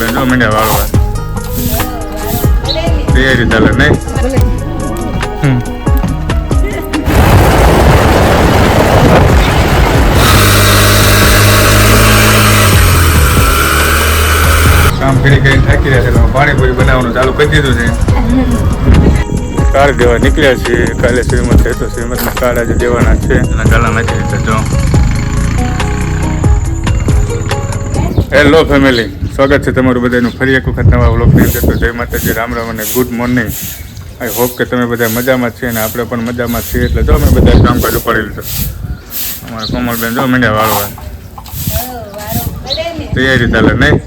બેન જો મીંડા વાળવા તૈયારી ચાલે નહીં. કામ કરી કરીને થાકી રહ્યા છે, પાણીપુરી બનાવવાનું ચાલુ કરી દીધું છે. કાર્ડ દેવા નીકળ્યા છીએ. કાલે શ્રીમત છે તો શ્રીમતના કાર્ડ આજે દેવાના છે. એના ગાલા નાખી દીધા જો. હેલો ફેમિલી, સ્વાગત છે તમારું બધાનું ફરી એક વખત નવા વ્લોગની અંદર. તો જય માતાજી, રામ રામ અને ગુડ મોર્નિંગ. આઈ હોપ કે તમે બધા મજામાં છીએ અને આપણે પણ મજામાં છીએ. એટલે જો અમે બધા કામકાજ ઉપાડેલું છે. અમારા કોમલબેન જો મીંડા વાળવા તૈયારી ચાલે નહીં.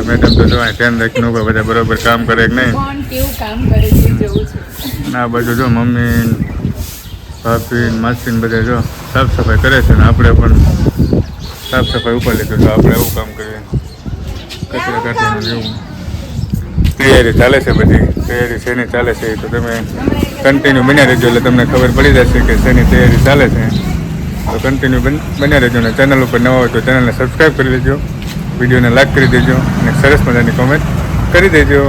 મેડમ તો જો ધ્યાન રાખીને ઉપર બધા બરોબર કામ કરે કે નહીં. ના બાજુ જો મમ્મી ભાભી માસી બધા જો સાફ સફાઈ કરે છે ને આપણે પણ સાફ સફાઈ ઉપર લીધું. તો આપણે એવું કામ કરીએ, કચરા કાઢવાનું એવું તૈયારી ચાલે છે. બધી તૈયારી શેની ચાલે છે તો તમે કન્ટિન્યુ બન્યા રહેજો એટલે તમને ખબર પડી જશે કે શેની તૈયારી ચાલે છે. તો કન્ટિન્યુ બન્યા રહેજો અને ચેનલ ઉપર નવા હોય તો ચેનલને સબસ્ક્રાઈબ કરી દેજો, વિડીયોને લાઈક કરી દેજો અને સરસ મજાની કોમેન્ટ કરી દેજો.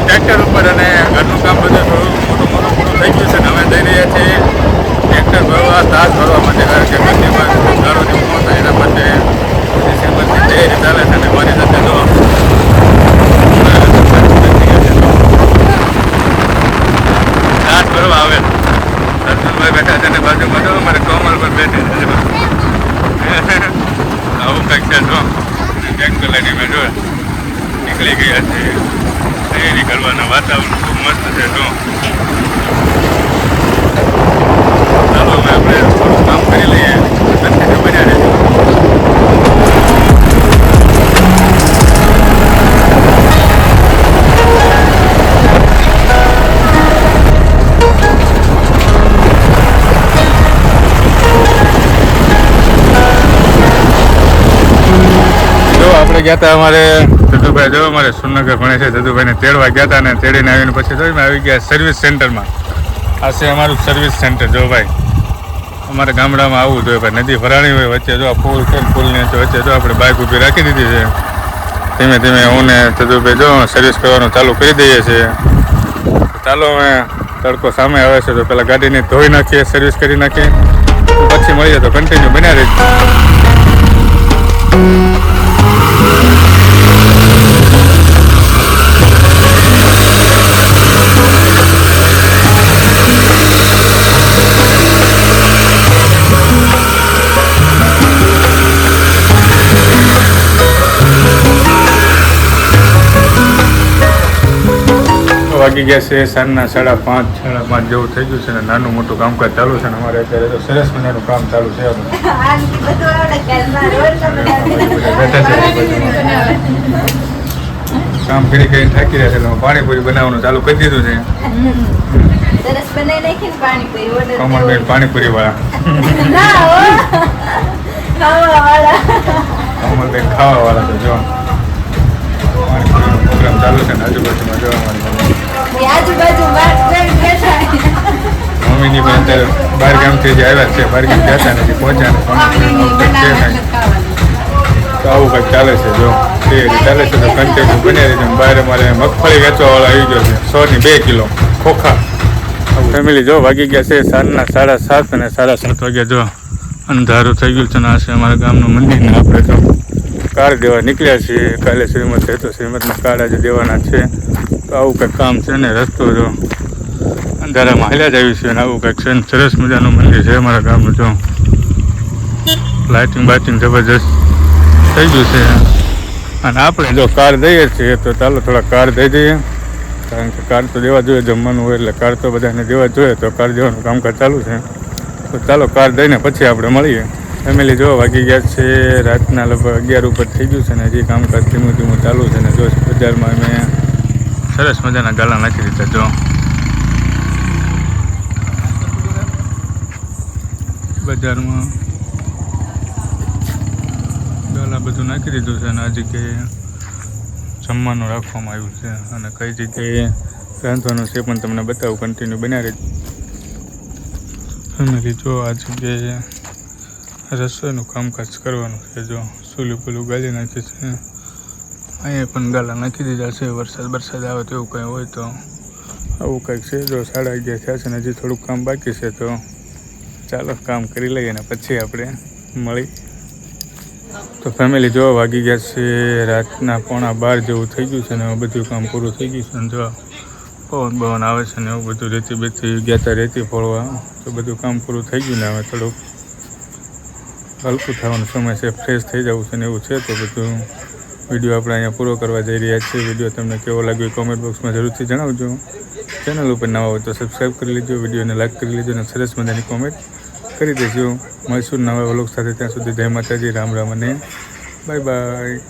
ટ્રેક્ટર ઉપર અને ઘરનું કામ બધું થોડું મોટું થઈ ગયું છે ને હવે જઈ રહ્યા છીએ ટ્રેક્ટર ભરવા, તાસ ભરવા માટે. કારણ કે મંદિરમાં ઘરોની ન થાય એના માટે ડિસેમ્બરની તૈયારી ચાલે છે ને મારી સાથે જો તાસ ભરવા આવે. દર્શનભાઈ બેઠા છે ને બાજુમાં જો અમારે કોમલ પર બેઠે છે. આવું કંઈક છે જો ટ્રેક્ટર લઈને જો નીકળી ગયા છે. તૈયારી કરવાના વાતાવરણ ખૂબ મસ્ત છે. જો ચાલો હવે આપણે થોડું કામ કરી લઈએ, કન્ટિન્યુ બન્યા રહેજો. આપણે ગયા હતા અમારે જદુભાઈ જો અમારે સુરનગર ભણે છે. જદુભાઈને તેડવા ગયા હતા ને તેડીને આવીને પછી જો આવી ગયા સર્વિસ સેન્ટરમાં. આ છે અમારું સર્વિસ સેન્ટર. જો ભાઈ અમારે ગામડામાં આવવું જોઈએ ભાઈ. નદી ભરાણી હોય વચ્ચે જો આ પુલ છે, પુલની વચ્ચે જો આપણે બાઇક ઊભી રાખી દીધી છે. ધીમે ધીમે હું ને જદુભાઈ જો સર્વિસ કરવાનું ચાલુ કરી દઈએ છીએ. ચાલો અમે તડકો સામે આવે છે તો પેલા ગાડીને ધોઈ નાખીએ, સર્વિસ કરી નાખીએ, પછી મળીએ. તો કન્ટિન્યુ બન્યા રહીએ. વાગી ગયા છે સાંજના 5:30 જેવું થઈ ગયું છે ને નાનું મોટું કામકાજ ચાલુ છે ને અમારે અત્યારે તો સરસ મજાનું કામ ચાલુ છે. કામ કરી કરીને થાકી રહ્યા છે એટલે પાણીપુરી બનાવવાનું ચાલુ કરી દીધું છે. કમલબેન પાણીપુરી વાળા, કમલબેન ખાવા વાળા. તો જો પાણીપુરીનો પ્રોગ્રામ ચાલુ છે ને આજુબાજુમાં જોવા મળે. મમ્મીની પણ અત્યારે બહાર ગામથી જે આવ્યા છે, બહાર ગામ જતા નથી પહોંચ્યા. તો આવું કંઈક ચાલે છે. જો તૈયારી ચાલે છે તો કન્ટિન્યુ બની રહી છે. બહાર અમારે મગફળી વેચવાવાળો આવી ગયો છે. 100 ની 2 કિલો ખોખા. ફેમિલી જો વાગી ગયા છે સાંજના 7:30 અને 7:30 વાગ્યા જો અંધારું થઈ ગયું છે ને આ છે અમારા ગામનું મંદિર. ને આપણે તો કાર્ડ દેવા નીકળ્યા છીએ. કાલે શ્રીમત છે તો શ્રીમતના કાર્ડ આજે દેવાના છે. તો આવું કંઈક કામ છે ને રસ્તો જો અંધારામાં હાલ્યા જ આવ્યું છે અને આવું કંઈક છે ને સરસ મજાનું મંદિર છે અમારા ગામનું. જો લાઇટિંગ બાઇટિંગ જબરજસ્ત થઈ ગયું છે. અને આપણે જો કાર્ડ દઈએ છીએ તો ચાલો થોડા કાર્ડ દઈ દઈએ. કારણ કે કાર્ડ તો દેવા જોઈએ, જમવાનું હોય એટલે કાર્ડ તો બધાને દેવા જોઈએ. તો કાર્ડ દેવાનું કામકાજ ચાલુ છે. તો ચાલો કાર્ડ દઈને પછી આપણે મળીએ. ફેમિલી જો વાગી ગયા છે રાતના લગભગ 11 ઉપર થઈ ગયું છે ને હજી કામકાજ ધીમું ધીમું ચાલુ છે. ને જો બજારમાં અમે સરસ મજાના ગાલા નાખી દીધા. જો બજારમાં ગાલા બધું નાખી દીધું છે અને આ જગ્યાએ જમવાનું રાખવામાં આવ્યું છે અને કઈ જગ્યાએ રાંધવાનું છે પણ તમને બતાવું, કન્ટિન્યુ બન્યા રહેજો. ફેમિલી જો આ જગ્યાએ રસોઈનું કામકાજ કરવાનું છે. જો સુલી પુલું ગાળી નાખી છે, અહીંયા પણ ગાલા નાખી દીધા છે. વરસાદ આવે તો એવું કંઈ હોય તો આવું કંઈક છે. જો 11:30 થયા છે ને હજી થોડુંક કામ બાકી છે, તો ચાલો કામ કરી લઈએ ને પછી આપણે મળી. તો ફેમિલી જો વાગી ગયા છે રાતના 11:15 જેવું થઈ ગયું છે ને બધું કામ પૂરું થઈ ગયું છે. અને જો પવન આવે છે ને એવું બધું રેતી બેતી ગયા હતા રેતી ફોડવા, તો બધું કામ પૂરું થઈ ગયું ને હવે થોડુંક હલકું થવાનો સમય છે, ફ્રેશ થઈ જવું છે ને એવું છે. તો બધું વિડીયો આપણે અહીંયા પૂરો કરવા જઈ રહ્યા છીએ. વિડીયો તમને કેવો લાગ્યો કોમેન્ટ બોક્સમાં જરૂરથી જણાવજો. ચેનલ ઉપર નવા હોય તો સબસ્ક્રાઈબ કરી લેજો, વિડીયોને લાઈક કરી લેજો અને સરસ મજાની કોમેન્ટ કરી દેજો. મળીશું નવા વ્લોગ સાથે. ત્યાં સુધી જય માતાજી, રામ રામ અને બાય બાય.